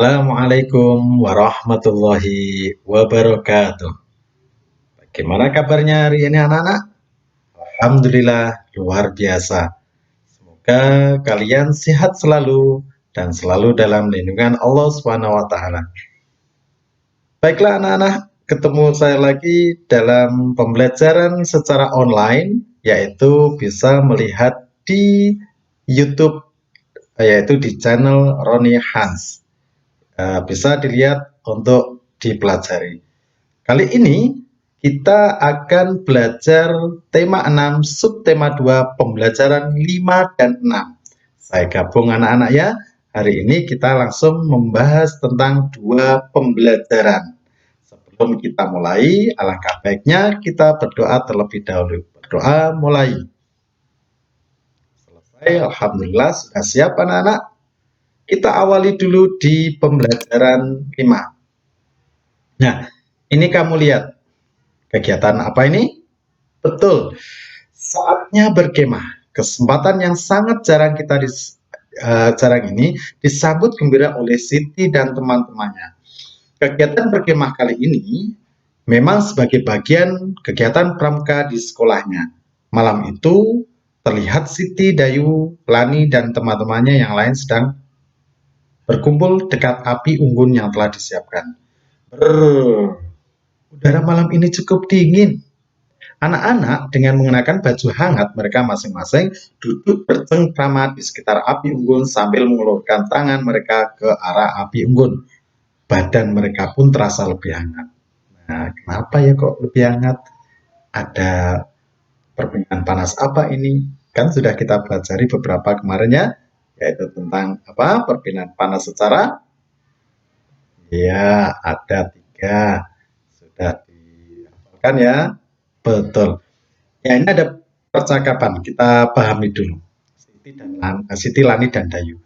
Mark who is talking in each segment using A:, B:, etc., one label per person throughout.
A: Assalamualaikum warahmatullahi wabarakatuh. Bagaimana kabarnya hari ini anak-anak? Alhamdulillah luar biasa. Semoga kalian sehat selalu dan selalu dalam lindungan Allah Subhanahu wa taala. Baiklah anak-anak, ketemu saya lagi dalam pembelajaran secara online yaitu bisa melihat di YouTube yaitu di channel Roni Hans. Bisa dilihat untuk dipelajari. Kali ini kita akan belajar tema 6, subtema 2, pembelajaran 5 dan 6. Saya gabung anak-anak ya. Hari ini kita langsung membahas tentang dua pembelajaran. Sebelum kita mulai, alangkah baiknya kita berdoa terlebih dahulu. Berdoa mulai. Selesai, alhamdulillah sudah siap anak-anak. Kita awali dulu di pembelajaran 5. Nah, ini kamu lihat. Kegiatan apa ini? Betul, saatnya berkemah. Kesempatan yang sangat jarang jarang ini disambut gembira oleh Siti dan teman-temannya. Kegiatan berkemah kali ini memang sebagai bagian kegiatan pramuka di sekolahnya. Malam itu terlihat Siti, Dayu, Lani, dan teman-temannya yang lain sedang berkumpul dekat api unggun yang telah disiapkan. Udara malam ini cukup dingin. Anak-anak dengan mengenakan baju hangat, mereka masing-masing duduk bercengkrama di sekitar api unggun sambil mengulurkan tangan mereka ke arah api unggun. Badan mereka pun terasa lebih hangat. Nah, kenapa ya kok lebih hangat? Ada perbedaan panas apa ini? Kan sudah kita pelajari beberapa kemarin ya, yaitu tentang apa? Perbedaan panas secara ya ada 3. Sudah dihafalkan ya. Betul. Ya, ini ada percakapan, kita pahami dulu. Siti, Lani, dan Dayu.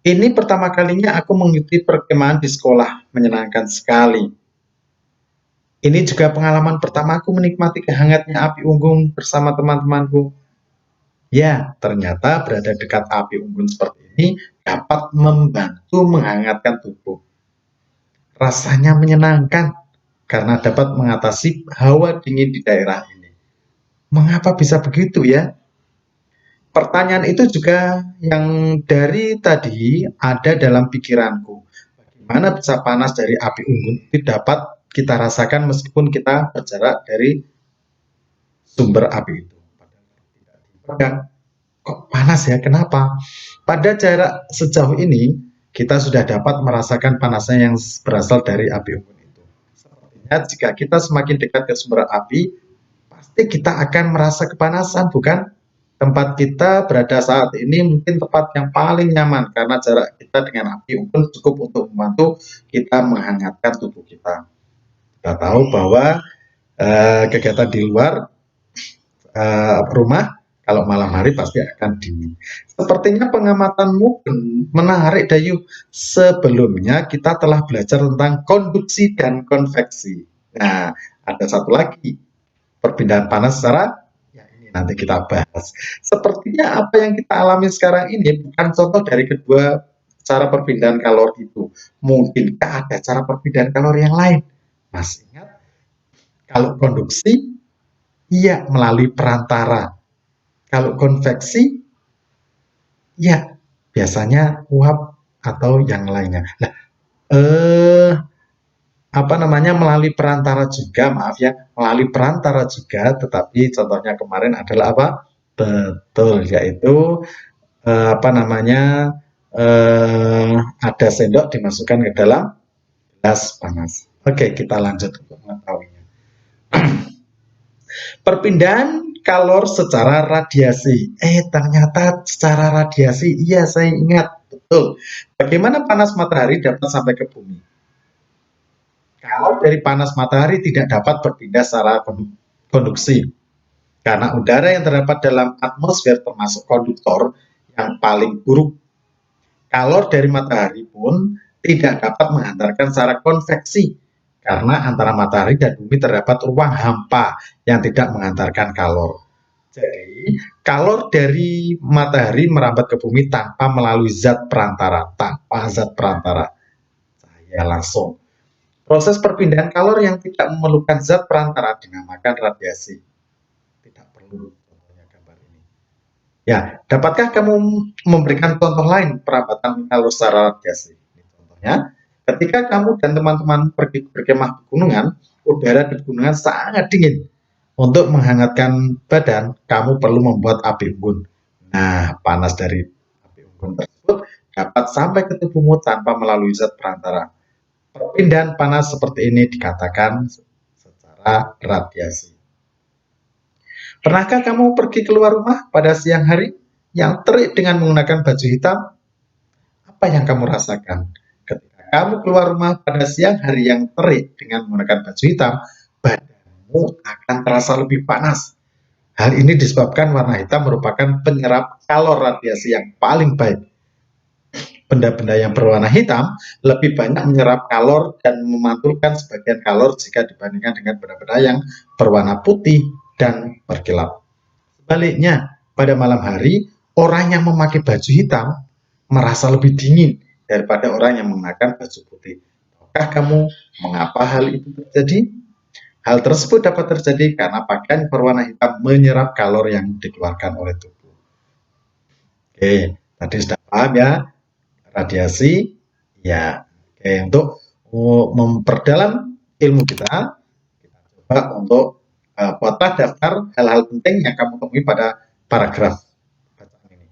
A: Ini pertama kalinya aku mengikuti perkemahan di sekolah, menyenangkan sekali. Ini juga pengalaman pertamaku menikmati kehangatnya api unggun bersama teman-temanku. Ya, ternyata berada dekat api unggun seperti ini dapat membantu menghangatkan tubuh. Rasanya menyenangkan karena dapat mengatasi hawa dingin di daerah ini. Mengapa bisa begitu ya? Pertanyaan itu juga yang dari tadi ada dalam pikiranku. Bagaimana bisa panas dari api unggun itu dapat kita rasakan meskipun kita berjarak dari sumber api itu. Kok panas ya? Kenapa? Pada jarak sejauh ini kita sudah dapat merasakan panasnya yang berasal dari api unggun itu. Sepertinya jika kita semakin dekat ke sumber api, pasti kita akan merasa kepanasan, bukan? Tempat kita berada saat ini mungkin tempat yang paling nyaman karena jarak kita dengan api unggun cukup untuk membantu kita menghangatkan tubuh kita. Kita tahu bahwa kegiatan di luar rumah kalau malam hari pasti akan dingin. Sepertinya pengamatanmu menarik, Dayu. Sebelumnya kita telah belajar tentang konduksi dan konveksi. Nah, ada satu lagi, perpindahan panas secara nanti kita bahas. Sepertinya apa yang kita alami sekarang ini bukan contoh dari kedua cara perpindahan kalori itu. Mungkinkah ada cara perpindahan kalori yang lain? Mas ingat, kalau konduksi, iya melalui perantara. Kalau konveksi, ya biasanya uap atau yang lainnya. Nah, melalui perantara juga, maaf ya, melalui perantara juga, tetapi contohnya kemarin adalah apa? Betul, yaitu ada sendok dimasukkan ke dalam gelas panas. Oke, kita lanjut untuk mengetahuinya. Perpindahan kalor secara radiasi. Ternyata secara radiasi, iya saya ingat, betul. Bagaimana panas matahari dapat sampai ke bumi? Kalau dari panas matahari tidak dapat berpindah secara konduksi. Karena udara yang terdapat dalam atmosfer termasuk konduktor yang paling buruk. Kalor dari matahari pun tidak dapat menghantarkan secara konveksi. Karena antara matahari dan bumi terdapat ruang hampa yang tidak menghantarkan kalor. Jadi, kalor dari matahari merambat ke bumi tanpa melalui zat perantara, cahaya langsung. Proses perpindahan kalor yang tidak memerlukan zat perantara dinamakan radiasi. Tidak perlu contohnya gambar ini. Ya, dapatkah kamu memberikan contoh lain perambatan kalor secara radiasi? Contohnya, ketika kamu dan teman-teman pergi berkemah pegunungan, udara di pegunungan sangat dingin. Untuk menghangatkan badan, kamu perlu membuat api unggun. Nah, panas dari api unggun tersebut dapat sampai ke tubuhmu tanpa melalui zat perantara. Perpindahan panas seperti ini dikatakan secara radiasi. Pernahkah kamu pergi keluar rumah pada siang hari yang terik dengan menggunakan baju hitam? Apa yang kamu rasakan? Ketika kamu keluar rumah pada siang hari yang terik dengan menggunakan baju hitam, badanmu akan terasa lebih panas. Hal ini disebabkan warna hitam merupakan penyerap kalor radiasi yang paling baik. Benda-benda yang berwarna hitam lebih banyak menyerap kalor dan memantulkan sebagian kalor jika dibandingkan dengan benda-benda yang berwarna putih dan berkilap. Sebaliknya, pada malam hari, orang yang memakai baju hitam merasa lebih dingin daripada orang yang mengenakan baju putih. Tahukah kamu mengapa hal itu terjadi? Hal tersebut dapat terjadi karena pakaian berwarna hitam menyerap kalor yang dikeluarkan oleh tubuh. Oke, tadi sudah paham ya, radiasi. Ya, oke, untuk memperdalam ilmu kita coba untuk buatlah daftar hal-hal penting yang kamu temui pada paragraf bacaan ini.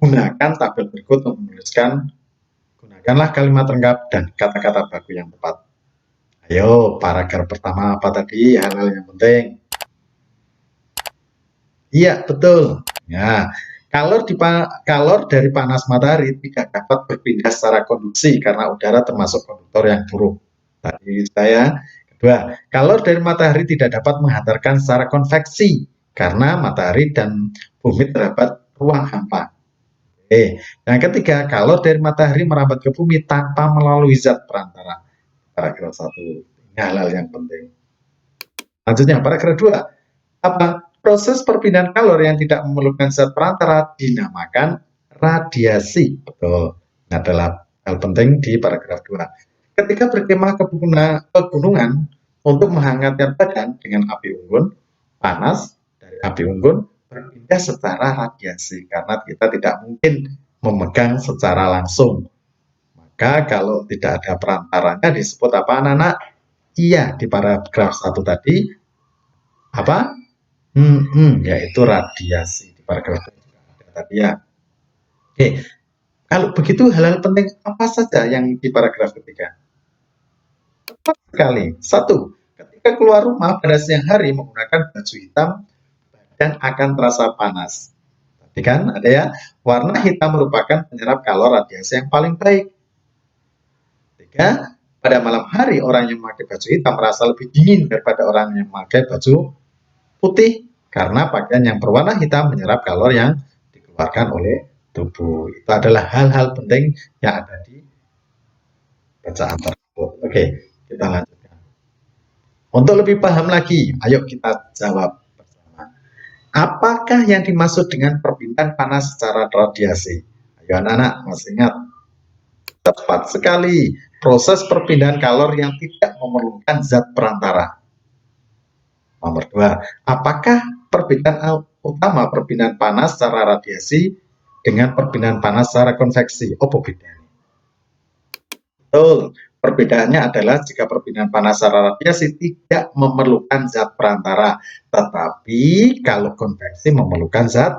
A: Gunakan tabel berikut untuk menuliskan, gunakanlah kalimat lengkap dan kata-kata baku yang tepat. Ayo, paragraf pertama apa tadi? Hal-hal yang penting. Iya, betul. Ya, kalor dari panas matahari tidak dapat berpindah secara konduksi karena udara termasuk konduktor yang buruk. Tadi saya. Kedua, kalor dari matahari tidak dapat menghantarkan secara konveksi karena matahari dan bumi terdapat ruang hampa. Oke. Yang ketiga, kalor dari matahari merambat ke bumi tanpa melalui zat perantara. Paragraf 1. Ini hal-hal yang penting. Lanjutnya, paragraf 2. Apa? Proses perpindahan kalor yang tidak memerlukan zat perantara dinamakan radiasi. Betul. Ini adalah hal penting di paragraf 2. Ketika berkemah ke pegunungan untuk menghangatkan badan dengan api unggun, panas dari api unggun berpindah secara radiasi karena kita tidak mungkin memegang secara langsung. Maka kalau tidak ada perantaranya disebut apa anak-anak? Iya, di paragraf 1 tadi apa? Yaitu radiasi di paragraf tadi ya. Oke, kalau begitu hal-hal penting apa saja yang di paragraf ketiga? Tepat sekali. 1. Ketika keluar rumah pada siang hari menggunakan baju hitam, badan akan terasa panas. Tadi kan ada ya, warna hitam merupakan penyerap kalor radiasi yang paling baik. 3. Pada malam hari orang yang memakai baju hitam merasa lebih dingin daripada orang yang memakai baju putih karena pakaian yang berwarna hitam menyerap kalor yang dikeluarkan oleh tubuh. Itu adalah hal-hal penting yang ada di bacaan tersebut. Oke, kita lanjutkan. Untuk lebih paham lagi, ayo kita jawab bersama. Apakah yang dimaksud dengan perpindahan panas secara radiasi? Ayo anak-anak, masih ingat? Tepat sekali, proses perpindahan kalor yang tidak memerlukan zat perantara. Nomor 2, apakah perbedaan utama perpindahan panas secara radiasi dengan perpindahan panas secara konveksi? Apa bedanya? Betul, perbedaannya adalah jika perpindahan panas secara radiasi tidak memerlukan zat perantara, tetapi kalau konveksi memerlukan zat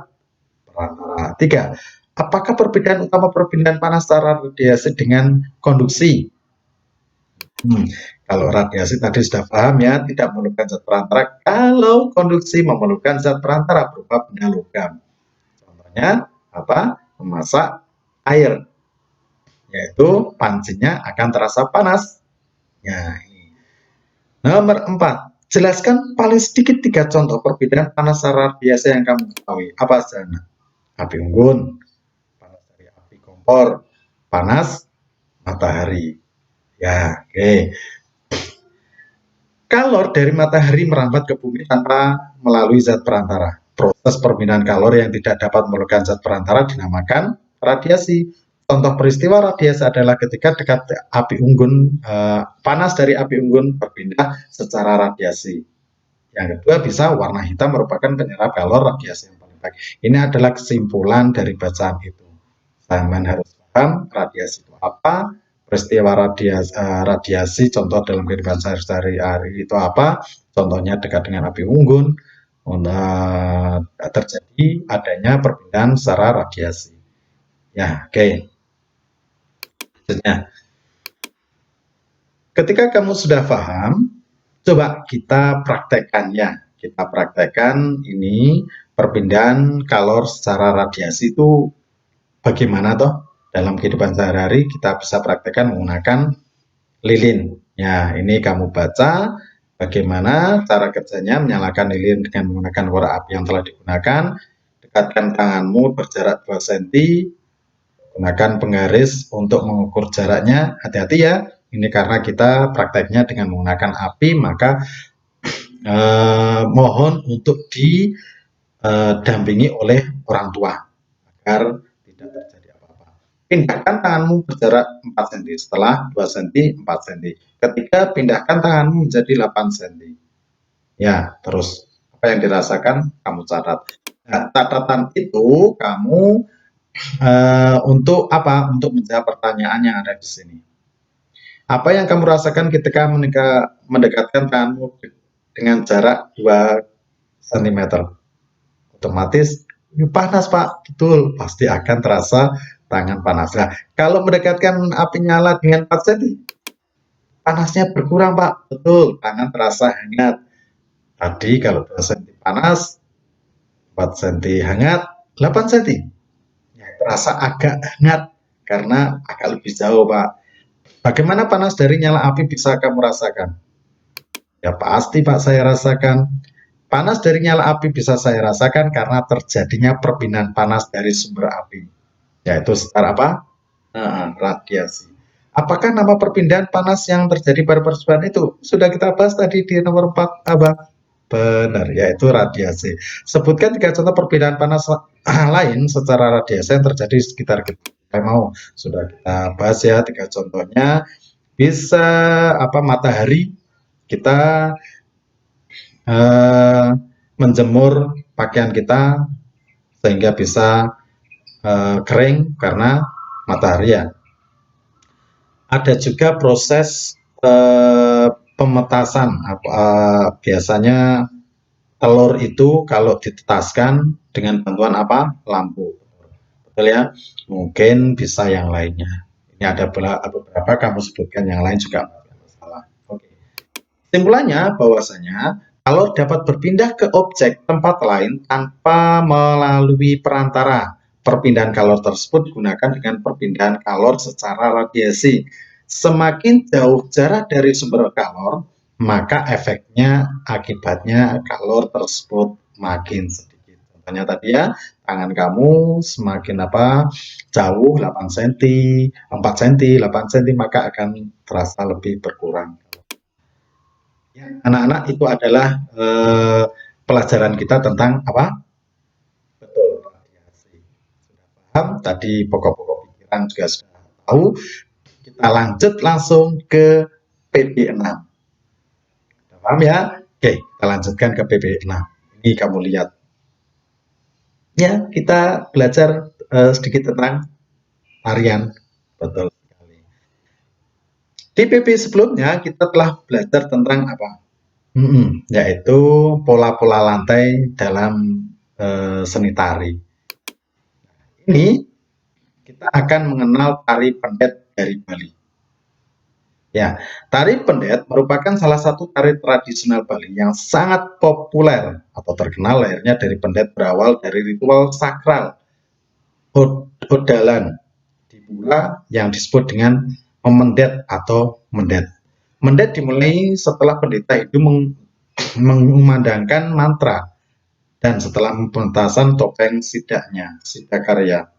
A: perantara. 3, apakah perbedaan utama perpindahan panas secara radiasi dengan konduksi? Kalau radiasi tadi sudah paham ya, tidak memerlukan zat perantara. Kalau konduksi memerlukan zat perantara berupa benda logam. Contohnya apa? Memasak air, yaitu pancinya akan terasa panas. Ya, ini. Nomor 4, jelaskan paling sedikit 3 contoh perbedaan panas secara radiasi yang kamu ketahui. Apa saja? Api unggun, panas dari api kompor, panas matahari. Ya, oke. Kalor dari matahari merambat ke bumi tanpa melalui zat perantara. Proses perpindahan kalor yang tidak dapat memerlukan zat perantara dinamakan radiasi. Contoh peristiwa radiasi adalah ketika dekat api unggun, panas dari api unggun berpindah secara radiasi. Yang kedua, bisa warna hitam merupakan penyerap kalor radiasi yang paling baik. Ini adalah kesimpulan dari bacaan itu. Zaman harus paham radiasi itu apa, peristiwa radiasi contoh dalam kehidupan sehari-hari itu apa, contohnya dekat dengan api unggun, terjadi adanya perpindahan secara radiasi. Ya, oke. Selanjutnya, ketika kamu sudah paham, coba kita praktekkannya. Kita praktekkan ini perpindahan kalor secara radiasi itu bagaimana toh dalam kehidupan sehari-hari. Kita bisa praktekkan menggunakan lilin. Ya, ini kamu baca bagaimana cara kerjanya menyalakan lilin dengan menggunakan korek api yang telah digunakan. Dekatkan tanganmu berjarak 2 cm. Gunakan penggaris untuk mengukur jaraknya. Hati-hati ya. Ini karena kita prakteknya dengan menggunakan api, maka mohon untuk didampingi oleh orang tua agar tidak terjadi apa-apa. Pindahkan tanganmu berjarak 4 cm, setelah 2 cm, 4 cm. Ketika pindahkan tanganmu menjadi 8 cm. Ya, terus apa yang dirasakan kamu catat. Nah, catatan itu kamu untuk apa? Untuk menjawab pertanyaan yang ada di sini. Apa yang kamu rasakan ketika mendekatkan tanganmu dengan jarak 2 cm? Otomatis panas, Pak. Betul, pasti akan terasa tangan panas. Nah, kalau mendekatkan api nyala dengan 4 cm, panasnya berkurang, Pak. Betul, tangan terasa hangat. Tadi kalau 2 cm panas, 4 cm hangat, 8 cm. Ya, terasa agak hangat karena agak lebih jauh, Pak. Bagaimana panas dari nyala api bisa kamu rasakan? Ya pasti Pak, saya rasakan. Panas dari nyala api bisa saya rasakan karena terjadinya perpindahan panas dari sumber api. Yaitu secara apa? Radiasi. Apakah nama perpindahan panas yang terjadi pada percobaan itu? Sudah kita bahas tadi di nomor 4, apa? Benar, yaitu radiasi. Sebutkan 3 contoh perpindahan panas lain secara radiasi yang terjadi di sekitar kita. Mau sudah kita bahas ya 3 contohnya. Bisa apa, matahari, kita menjemur pakaian kita sehingga bisa kering karena matahari ya. Ada juga proses pemetasan. Biasanya telur itu kalau ditetaskan dengan bantuan apa? Lampu. Betul ya? Mungkin bisa yang lainnya. Ini ada beberapa, kamu sebutkan yang lain juga masalah. Oke. Kesimpulannya bahwasanya kalor dapat berpindah ke objek tempat lain tanpa melalui perantara. Perpindahan kalor tersebut digunakan dengan perpindahan kalor secara radiasi. Semakin jauh jarak dari sumber kalor, maka efeknya akibatnya kalor tersebut makin sedikit. Contohnya tadi ya, tangan kamu semakin jauh 8 cm, 4 cm, 8 cm, maka akan terasa lebih berkurang. Ya, anak-anak, itu adalah pelajaran kita tentang apa? Betul, radiasi. Sudah paham? Tadi pokok-pokok pikiran juga sudah tahu. Kita lanjut langsung ke PP6. Sudah paham ya? Oke, kita lanjutkan ke PP6. Ini kamu lihat. Ya, kita belajar sedikit tentang tarian. Betul sekali. Di PP sebelumnya kita telah belajar tentang apa? Yaitu pola-pola lantai dalam seni tari. Ini kita akan mengenal tari pendet dari Bali. Ya, tari pendet merupakan salah satu tari tradisional Bali yang sangat populer atau terkenal. Lahirnya dari pendet berawal dari ritual sakral hodalan di pura yang disebut dengan memendet atau mendet. Mendet dimulai setelah pendeta itu mengumandangkan mantra dan setelah pementasan topeng sidaknya, sidakarya.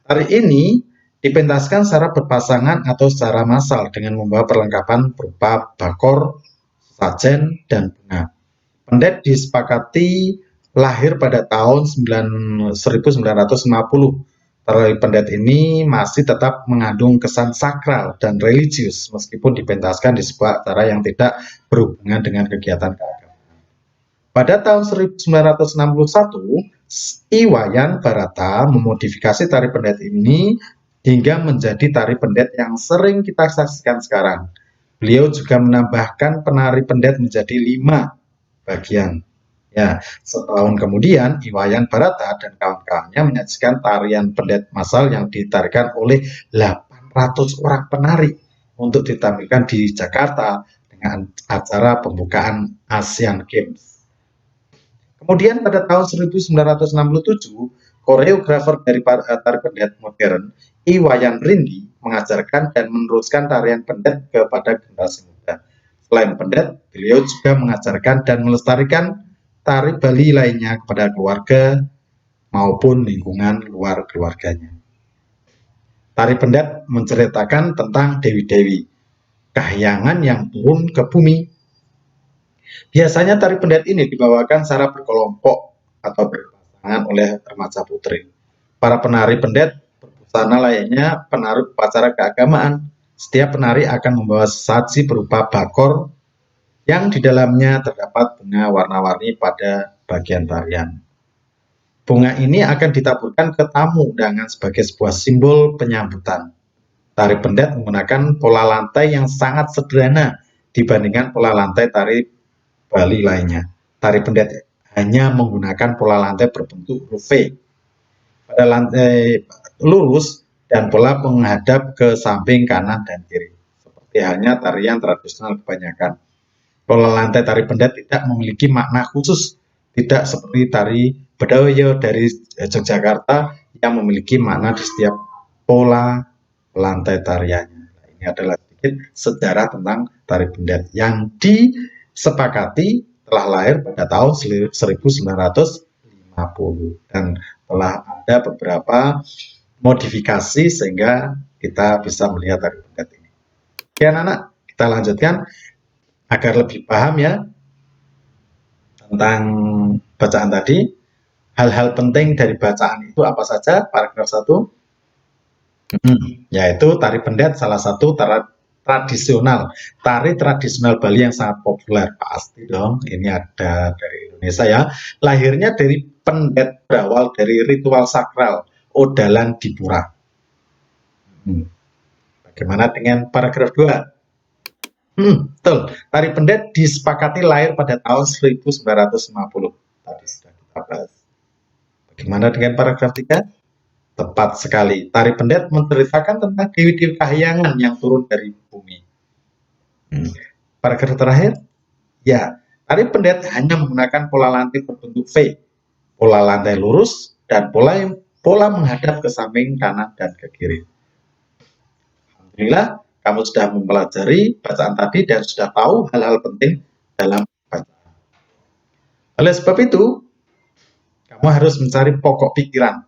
A: Tari ini dipentaskan secara berpasangan atau secara massal dengan membawa perlengkapan berupa bakor, sajen, dan bunga. Pendet disepakati lahir pada tahun 1950. Tari Pendet ini masih tetap mengandung kesan sakral dan religius meskipun dipentaskan di sebuah acara yang tidak berhubungan dengan kegiatan keagamaan. Pada tahun 1961, Iwayan Barata memodifikasi tari pendet ini hingga menjadi tari pendet yang sering kita saksikan sekarang. Beliau juga menambahkan penari pendet menjadi 5 bagian. Ya, setahun kemudian Iwayan Barata dan kawan-kawannya menyajikan tarian pendet massal yang ditarikan oleh 800 orang penari untuk ditampilkan di Jakarta dengan acara pembukaan Asian Games. Kemudian pada tahun 1967, koreografer dari tari pendet modern, Iwayan Rindi, mengajarkan dan meneruskan tarian pendet kepada generasi muda. Selain pendet, beliau juga mengajarkan dan melestarikan tari Bali lainnya kepada keluarga maupun lingkungan luar keluarganya. Tari pendet menceritakan tentang dewi-dewi, kahyangan yang turun ke bumi. Biasanya tari pendet ini dibawakan secara berkelompok atau berpasangan oleh remaja putri. Para penari pendet berbusana layaknya penari upacara keagamaan. Setiap penari akan membawa saji berupa bakor yang di dalamnya terdapat bunga warna-warni pada bagian tarian. Bunga ini akan ditaburkan ke tamu undangan sebagai sebuah simbol penyambutan. Tari pendet menggunakan pola lantai yang sangat sederhana dibandingkan pola lantai tari Bali lainnya. Tari pendet hanya menggunakan pola lantai berbentuk huruf V pada lantai lurus dan pola menghadap ke samping kanan dan kiri. Seperti halnya tarian tradisional kebanyakan. Pola lantai tari pendet tidak memiliki makna khusus, tidak seperti tari Bedayo dari Yogyakarta yang memiliki makna di setiap pola lantai tariannya. Ini adalah sedikit sejarah tentang tari pendet yang disepakati telah lahir pada tahun 1950 dan telah ada beberapa modifikasi sehingga kita bisa melihat tari pendet ini. Oke anak-anak, kita lanjutkan agar lebih paham ya tentang bacaan tadi. Hal-hal penting dari bacaan itu apa saja? Paragraf 1. Yaitu tari pendet salah satu tradisional, tari tradisional Bali yang sangat populer. Pasti dong, ini ada dari Indonesia ya. Lahirnya dari pendet berawal dari ritual sakral Odalan Dipura. Bagaimana dengan paragraf 2? Betul. Tari pendet disepakati lahir pada tahun 1950. Tadi sudah kita bahas. Bagaimana dengan paragraf 3? Tepat sekali. Tari pendet menceritakan tentang dewi-dewi kahyangan yang turun dari bumi. Paragraf terakhir? Ya, tari pendet hanya menggunakan pola lantai berbentuk V, pola lantai lurus, dan pola menghadap ke samping kanan dan ke kiri. Alhamdulillah, kamu sudah mempelajari bacaan tadi dan sudah tahu hal-hal penting dalam bacaan. Oleh sebab itu, kamu harus mencari pokok pikiran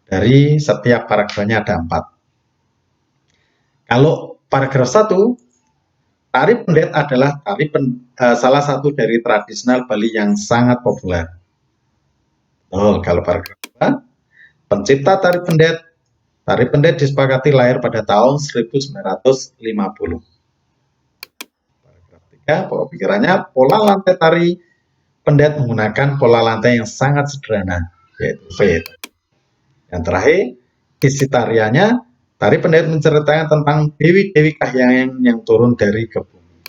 A: dari setiap paragrafnya ada 4. Kalau paragraf 1, tari pendet adalah salah satu dari tradisional Bali yang sangat populer. Kalau paragraf 2, pencipta tari pendet disepakati lahir pada tahun 1950. Paragraf 3, pokok pikirannya, pola lantai tari pendet menggunakan pola lantai yang sangat sederhana, yaitu V. Yang terakhir, isi tariannya, tari pendet menceritakan tentang dewi-dewi kahyangan yang turun dari ke bumi.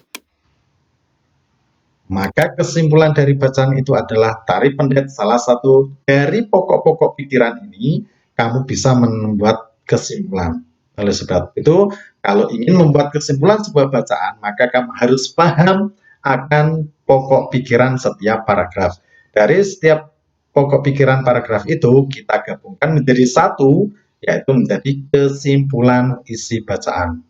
A: Maka kesimpulan dari bacaan itu adalah tari pendet salah satu dari pokok-pokok pikiran ini, kamu bisa membuat kesimpulan. Oleh sebab itu, kalau ingin membuat kesimpulan sebuah bacaan, maka kamu harus paham akan pokok pikiran setiap paragraf. Dari setiap pokok pikiran paragraf itu, kita gabungkan menjadi satu, yaitu menjadi kesimpulan isi bacaan.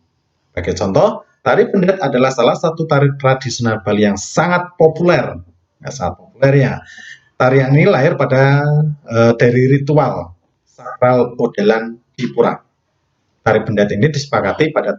A: Sebagai contoh, tari pendet adalah salah satu tari tradisional Bali yang sangat populer. Sangat populer ya. Tarian ini lahir dari ritual sakral Odalan Dipura. Tari pendet ini disepakati pada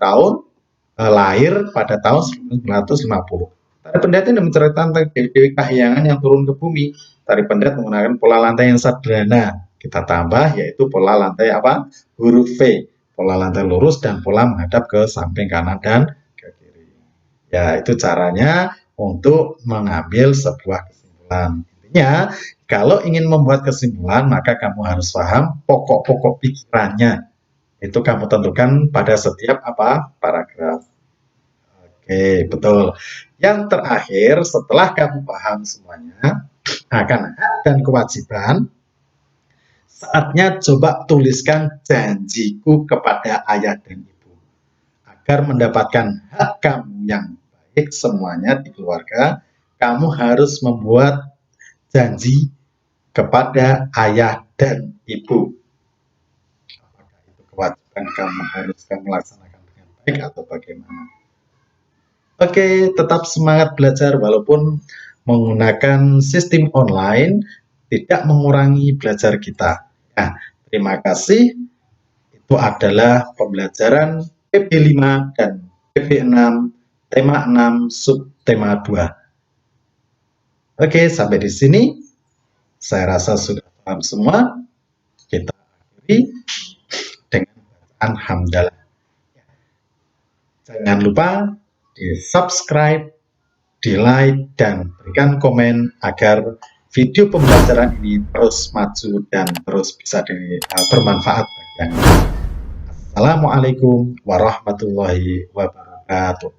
A: lahir pada tahun 1950. Tari pendet ini menceritakan tentang dewi-dewi kahyangan yang turun ke bumi. Tari pendet menggunakan pola lantai yang sederhana. Kita tambah yaitu pola lantai apa? Huruf V. Pola lantai lurus dan pola menghadap ke samping kanan dan ke kiri. Ya, itu caranya untuk mengambil sebuah kesimpulan. Intinya, kalau ingin membuat kesimpulan, maka kamu harus paham pokok-pokok pikirannya. Itu kamu tentukan pada setiap apa? Paragraf. Oke, betul. Yang terakhir, setelah kamu paham semuanya akan hak dan kewajiban, saatnya coba tuliskan janjiku kepada ayah dan ibu. Agar mendapatkan hak kamu yang baik semuanya di keluarga, kamu harus membuat janji kepada ayah dan ibu. Apakah itu kewajiban kamu harus kamu laksanakan dengan baik atau bagaimana? Oke, tetap semangat belajar walaupun menggunakan sistem online tidak mengurangi belajar kita. Nah, terima kasih. Itu adalah pembelajaran PP5 dan PP6, tema 6, subtema 2. Oke, sampai di sini. Saya rasa sudah paham semua. Kita akhiri dengan bacaan hamdalah. Jangan lupa di subscribe, di like, dan berikan komen agar video pembelajaran ini terus maju dan terus bisa bermanfaat bagi Anda. Assalamualaikum warahmatullahi wabarakatuh.